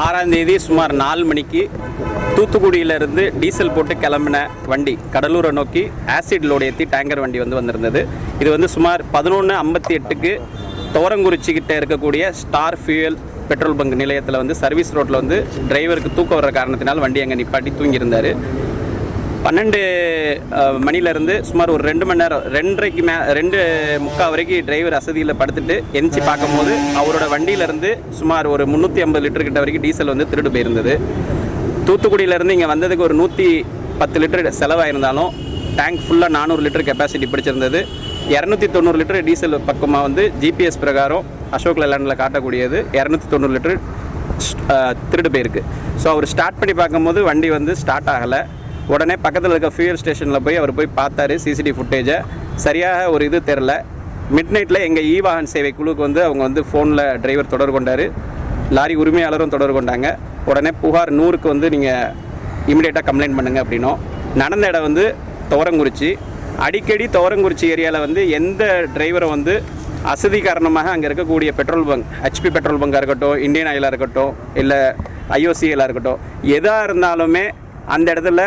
6ஆம் தேதி சுமார் 4 மணிக்கு தூத்துக்குடியிலிருந்து டீசல் போட்டு கிளம்பின வண்டி கடலூரை நோக்கி ஆசிட் லோடு ஏற்றி டேங்கர் வண்டி வந்திருந்தது. இது சுமார் 11:58க்கு துவரங்குறிச்சி கிட்ட இருக்கக்கூடிய ஸ்டார் ஃபியூயல் பெட்ரோல் பங்க் நிலையத்தில் சர்வீஸ் ரோட்டில் டிரைவருக்கு தூக்கம் வர்ற காரணத்தினால் வண்டி அங்கே நிப்பாட்டி தூங்கியிருந்தார். 12 மணிலேருந்து சுமார் ஒரு 2 மணி நேரம் 2:45 வரைக்கும் டிரைவர் அசதியில் படுத்துட்டு எந்திச்சு பார்க்கும்போது அவரோட வண்டியிலேருந்து சுமார் ஒரு 350 லிட்டர் கிட்ட வரைக்கும் டீசல் திருடு போயிருந்தது. தூத்துக்குடியிலேருந்து இங்கே வந்ததுக்கு ஒரு 110 லிட்டர் செலவாயிருந்தாலும் டேங்க் ஃபுல்லாக 400 லிட்டர் கெப்பாசிட்டி பிடிச்சிருந்தது. 290 லிட்டர் டீசல் பக்கமாக ஜிபிஎஸ் பிரகாரம் அசோக் லேலண்டில் காட்டக்கூடியது 290 லிட்டர் திருடு போயிருக்கு. ஸோ அவர் ஸ்டார்ட் பண்ணி பார்க்கும்போது வண்டி ஸ்டார்ட் ஆகலை. உடனே பக்கத்தில் இருக்க ஃபியூயல் ஸ்டேஷனில் போய் பார்த்தாரு சிசிடிவி ஃபுட்டேஜை. சரியாக ஒரு இது தெரில. மிட் நைட்டில் எங்கள் வாகன் சேவை குழுவுக்கு அவங்க ஃபோனில் டிரைவர் தொடர்பு கொண்டார். லாரி உரிமையாளரும் தொடர்பு கொண்டாங்க. உடனே புகார் 100க்கு நீங்கள் இமிடியேட்டாக கம்ப்ளைண்ட் பண்ணுங்கள் அப்படின்னும். நடந்த இடம் துவரங்குறிச்சி. அடிக்கடி துவரங்குறிச்சி ஏரியாவில் எந்த டிரைவரும் அசதி காரணமாக அங்கே இருக்கக்கூடிய பெட்ரோல் பங்க், ஹெச்பி பெட்ரோல் பங்காக இருக்கட்டும், இந்தியன் ஆயிலாக இருக்கட்டும், இல்லை ஐஓசிஎலாக இருக்கட்டும், எதாக இருந்தாலுமே அந்த இடத்துல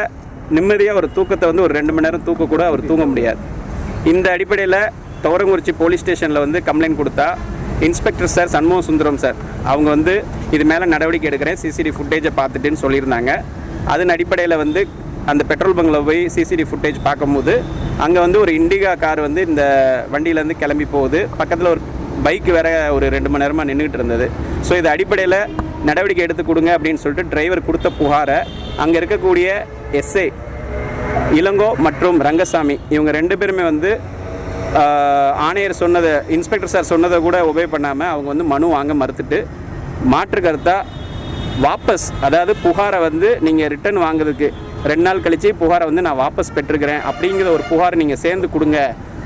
நிம்மதியாக ஒரு தூக்கத்தை ஒரு 2 மணி நேரம் தூக்க அவர் தூங்க முடியாது. இந்த அடிப்படையில் துவரங்குறிச்சி போலீஸ் ஸ்டேஷனில் கம்ப்ளைண்ட் கொடுத்தா inspector sir Shanmuga Sundaram sir அவங்க இது மேலே நடவடிக்கை எடுக்கிறேன் சிசிடிவி ஃபுட்டேஜை பார்த்துட்டுன்னு சொல்லியிருந்தாங்க. அதன் அடிப்படையில் அந்த பெட்ரோல் பங்கில் போய் சிசிடிவி ஃபுட்டேஜ் பார்க்கும்போது அங்கே ஒரு இண்டிகா கார் இந்த வண்டியிலேருந்து கிளம்பி போகுது. பக்கத்தில் ஒரு பைக் வேற ஒரு 2 மணி நேரமாக நின்றுட்டு இருந்தது. ஸோ இது அடிப்படையில் நடவடிக்கை எடுத்து கொடுங்க அப்படின்னு சொல்லிட்டு டிரைவர் கொடுத்த புகாரை அங்கே இருக்கக்கூடிய எஸ்ஐ இளங்கோ மற்றும் ரங்கசாமி இவங்க 2 பேருமே ஆணையர் சொன்னதை, இன்ஸ்பெக்டர் சார் சொன்னதை கூட ஒபே பண்ணாமல் அவங்க மனு வாங்க மறுத்துட்டு மாற்று கருத்தாக வாபஸ், அதாவது புகாரை நீங்கள் ரிட்டன் வாங்குறதுக்கு 2 நாள் கழித்து புகாரை நான் வாபஸ் பெற்றுக்கிறேன் அப்படிங்கிற ஒரு புகாரை நீங்கள் சேர்ந்து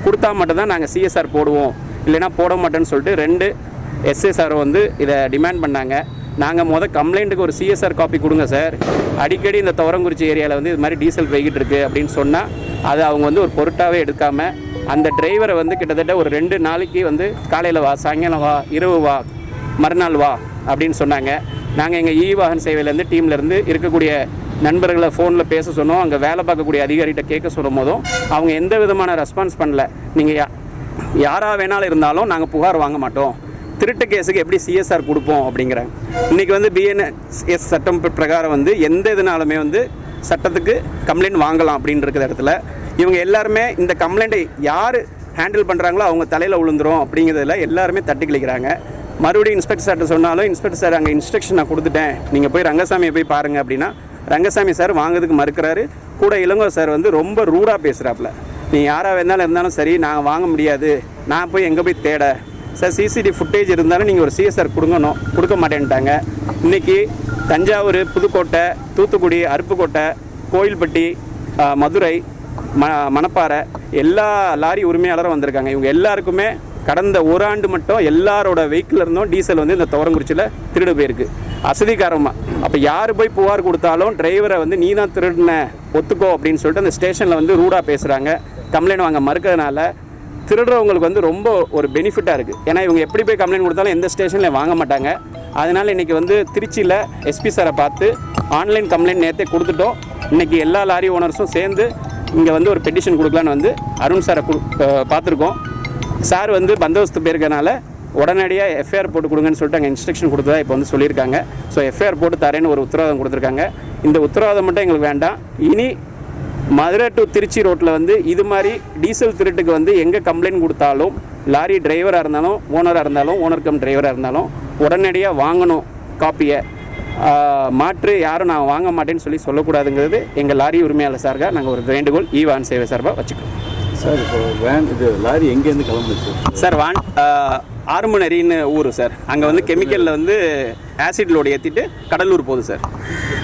கொடுத்தா மட்டும்தான் நாங்கள் சிஎஸ்ஆர் போடுவோம், இல்லைனா போட மாட்டேன்னு சொல்லிட்டு 2 எஸ்எஸ்ஆர் இதை டிமாண்ட் பண்ணாங்க. நாங்கள் கம்ப்ளைண்ட்டுக்கு ஒரு சிஎஸ்ஆர் காப்பி கொடுங்க சார், அடிக்கடி இந்த துவரங்குறிச்சி ஏரியாவில் இது மாதிரி டீசல் போய்கிட்டு இருக்குது அப்படின்னு சொன்னால் அது அவங்க ஒரு பொருட்டாகவே எடுக்காமல் அந்த டிரைவரை கிட்டத்தட்ட ஒரு 2 நாளைக்கு காலையில் வா, சாயங்காலம் வா, இரவு வா, மறுநாள் வா அப்படின்னு சொன்னாங்க. நாங்கள் எங்கள் வாகன் சேவையிலேருந்து டீம்லேருந்து இருக்கக்கூடிய நண்பர்களை ஃபோனில் பேச சொன்னோம். அங்கே வேலை பார்க்கக்கூடிய அதிகாரிகிட்ட கேட்க சொல்லும் போதும் அவங்க எந்த விதமான ரெஸ்பான்ஸ் பண்ணல. நீங்கள் யாராக வேணாலும் இருந்தாலும் நாங்கள் புகார் வாங்க மாட்டோம், திருட்டு கேஸுக்கு எப்படி சிஎஸ்ஆர் கொடுப்போம் அப்படிங்கிறாங்க. இன்றைக்கி பிஎன்எஸ் சட்டம் பிரகாரம் எந்த இதனாலுமே சட்டத்துக்கு கம்ப்ளைண்ட் வாங்கலாம் அப்படின்னு இருக்கிற இடத்துல இவங்க எல்லாருமே இந்த கம்ப்ளைண்ட்டை யார் ஹேண்டில் பண்ணுறாங்களோ அவங்க தலையில் விழுந்துரும் அப்படிங்கிறதுல எல்லாருமே தட்டி கழிக்கிறாங்க. மறுபடியும் இன்ஸ்பெக்டர் சார்ட்ட சொன்னாலும் இன்ஸ்பெக்டர் சார் அங்கே இன்ஸ்ட்ரக்ஷன் நான் கொடுத்துட்டேன், நீங்கள் போய் ரங்கசாமியை போய் பாருங்கள் அப்படின்னா ரங்கசாமி சார் வாங்கிறதுக்கு மறுக்கிறாரு. கூட இளங்கோ சார் ரொம்ப ரூடாக பேசுகிறாப்புல. நீ யாராக இருந்தாலும் சரி நாங்கள் வாங்க முடியாது, நான் போய் எங்கே போய் தேட சார், சிசிடிவி ஃபுட்டேஜ் இருந்தாலும் நீங்கள் ஒரு சிஎஸ்ஆர் கொடுக்க மாட்டேன்ட்டாங்க. இன்றைக்கி தஞ்சாவூர், புதுக்கோட்டை, தூத்துக்குடி, அருப்புக்கோட்டை, கோயில்பட்டி, மதுரை, மணப்பாறை எல்லா லாரி உரிமையாளரும் வந்திருக்காங்க. இவங்க எல்லாருக்குமே கடந்த ஒரு ஆண்டு மட்டும் எல்லாரோட வெஹிக்கிள் இருந்தும் டீசல் இந்த துவரங்குறிச்சியில் திருடு போயிருக்கு அசதிக்காரமாக. அப்போ யார் போய் புகார் கொடுத்தாலும் டிரைவரை நீ தான் திருடின ஒத்துக்கோ அப்படின்னு சொல்லிட்டு அந்த ஸ்டேஷனில் ரூடாக பேசுகிறாங்க. கம்ப்ளைண்ட் வாங்க மறுக்கிறதுனால திருடுறவங்களுக்கு ரொம்ப ஒரு பெனிஃபிட்டாக இருக்குது. ஏன்னா இவங்க எப்படி போய் கம்ப்ளைண்ட் கொடுத்தாலும் எந்த ஸ்டேஷனில் வாங்க மாட்டாங்க. அதனால் இன்றைக்கி திருச்சியில் எஸ்பி சாரை பார்த்து ஆன்லைன் கம்ப்ளைண்ட் நேற்றே கொடுத்துட்டோம். இன்றைக்கி எல்லா லாரி ஓனர்ஸும் சேர்ந்து இங்கே ஒரு பெட்டிஷன் கொடுக்கலான்னு அருண் சாரை பார்த்துருக்கோம். சார் பந்தோபஸ்து போயிருக்கனால உடனடியாக எஃப்ஐஆர் போட்டு கொடுங்கன்னு சொல்லிட்டு அங்கே இன்ஸ்ட்ரக்ஷன் கொடுத்ததா இப்போ சொல்லியிருக்காங்க. ஸோ எஃப்ஐஆர் போட்டு தரேன்னு ஒரு உத்தரவாதம் கொடுத்துருக்காங்க. இந்த உத்தரவாதம் மட்டும் எங்களுக்கு வேண்டாம். இனி மதுரை டு திருச்சி ரோட்டில் இது மாதிரி டீசல் திருட்டுக்கு எங்கே கம்ப்ளைண்ட் கொடுத்தாலும் லாரி டிரைவராக இருந்தாலும் ஓனராக இருந்தாலும் ஓனர் கம் டிரைவராக இருந்தாலும் உடனடியாக வாங்கணும் காப்பியை. மாற்று யாரும் நான் வாங்க மாட்டேன்னு சொல்லக்கூடாதுங்கிறது எங்கள் லாரி உரிமையாளர் சார்பாக நாங்கள் ஒரு வேண்டுகோள் வான் சேவை சார்பாக வச்சுக்கிறோம். சார் இப்போ வேன் இது லாரி எங்கேருந்து கிளம்புச்சு சார்? ஆறுமணரின்னு ஊர் சார். அங்கே கெமிக்கலில் ஆசிட் லோடு ஏற்றிட்டு கடலூர் போகுது சார்.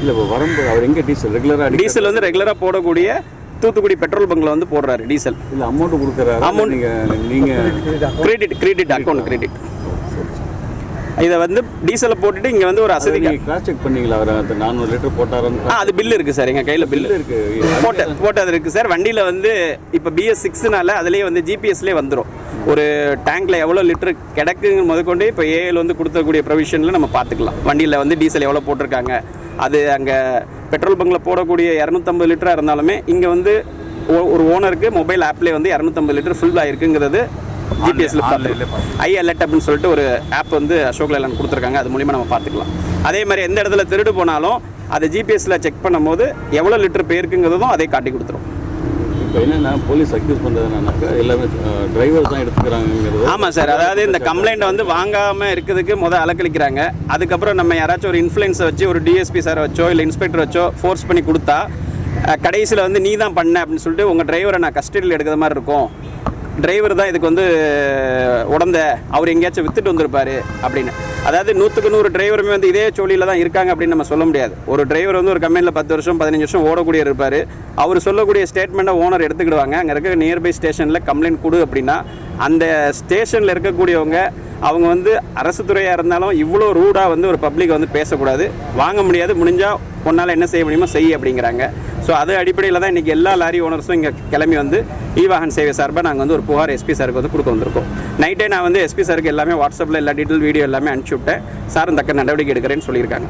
இல்லை இப்போ வரும்போது அவர் எங்கே டீசல் டீசல் ரெகுலராக போடக்கூடிய தூத்துக்குடி பெட்ரோல் பங்கில் போடுறாரு டீசல். இல்லை அமௌண்ட் கொடுக்குறாரு. அமௌண்ட் நீங்கள் கிரெடிட் அக்கௌண்ட் கிரெடிட் இதை டீசலை போட்டுட்டு இங்கே ஒரு அசதி கிராஸ் செக் பண்ணீங்களா? அவர் அந்த 400 லிட்டர் போட்டாருன்னு அது பில் இருக்குது சார், எங்கள் கையில் பில் இருக்குது, போட்டது இருக்குது சார். வண்டியில் இப்போ BS6னால அதுலேயே ஜிபிஎஸ்லேயே வந்துடும். ஒரு டேங்க்கில் எவ்வளோ லிட்டர் கிடக்குங்க முதற்கொண்டு இப்போ ஏஎல் வந்து கொடுக்கக்கூடிய ப்ரொவிஷனில் நம்ம பார்த்துக்கலாம். வண்டியில் வந்து டீசல் எவ்வளோ போட்டிருக்காங்க, அது அங்கே பெட்ரோல் பங்கில் போடக்கூடிய 250 லிட்டராக இருந்தாலுமே இங்கே வந்து ஒரு ஓனருக்கு மொபைல் ஆப்லேயே வந்து 250 லிட்டர் ஃபுல் ஆகிருக்குங்கிறது ஜிபிஎஸ்ல ஐ அலர்ட் அப்படின்னு சொல்லிட்டு ஒரு ஆப் வந்து அசோக் லேலண்ட் கொடுத்துருக்காங்க. அது மூலிமா நம்ம பார்த்துக்கலாம். அதே மாதிரி எந்த இடத்துல திருடு போனாலும் அதை ஜிபிஎஸ்ல செக் பண்ணும்போது எவ்வளோ லிட்டர் போயிருக்குங்கிறதும் அதை காட்டி கொடுத்துரும். இப்போ என்னென்னா போலீஸ் அக்யூஸ் பண்ணுறதுனாக்கா எல்லாமே டிரைவர் தான் எடுத்துக்கிறாங்கிறது. ஆமாம் சார், அதாவது இந்த கம்ப்ளைண்ட்டை வந்து வாங்காமல் இருக்கிறதுக்கு அலக்களிக்கிறாங்க. அதுக்கப்புறம் நம்ம யாராச்சும் ஒரு இன்ஃப்ளூயன்ஸை வச்சு ஒரு டிஎஸ்பி சாரை வச்சோ இல்லை இன்ஸ்பெக்டர் வச்சோ ஃபோர்ஸ் பண்ணி கொடுத்தா கடைசியில் வந்து நீ தான் பண்ண அப்படின்னு சொல்லிட்டு உங்கள் டிரைவரை நான் கஸ்டடியில் எடுக்கிற மாதிரி இருக்கும். டிரைவர் தான் இதுக்கு வந்து உடந்த, அவர் எங்கேயாச்சும் வித்துட்டு வந்திருப்பாரு அப்படின்னு. அதாவது 100க்கு 100 டிரைவருமே வந்து இதே சோழியில் தான் இருக்காங்க அப்படின்னு நம்ம சொல்ல முடியாது. ஒரு டிரைவர் வந்து ஒரு கம்பெனியில் 10 வருஷம் 15 வருஷம் ஓடக்கூடிய இருப்பார். அவர் சொல்லக்கூடிய ஸ்டேட்மெண்ட்டை ஓனர் எடுத்துக்கிடுவாங்க. அங்கே இருக்க நியர்பை ஸ்டேஷனில் கம்ப்ளைண்ட் கொடு அப்படின்னா அந்த ஸ்டேஷனில் இருக்கக்கூடியவங்க அவங்க வந்து அரசு துறையாக இருந்தாலும் இவ்வளோ ரூடாக வந்து ஒரு பப்ளிக் வந்து பேசக்கூடாது, வாங்க முடியாது, முடிஞ்சால் ஒன்றால் என்ன செய்ய முடியுமோ செய் அப்படிங்கிறாங்க. ஸோ அது அடிப்படையில் தான் இன்றைக்கி எல்லா லாரி ஓனர்ஸும் இங்கே கிளம்பி வந்து இ-வாகன் சேவை சார்பாக நாங்கள் வந்து ஒரு புகார் எஸ்பி சாருக்கு வந்து கொடுக்க வந்திருக்கோம். நைட்டே நான் வந்து எஸ்பி சாருக்கு எல்லாமே வாட்ஸ்அப்பில் எல்லா டீட்டெயில் வீடியோ எல்லாமே அனுப்பிச்சி விட்டேன். சாரும் தக்க நடவடிக்கை எடுக்கிறேன்னு சொல்லியிருக்காங்க.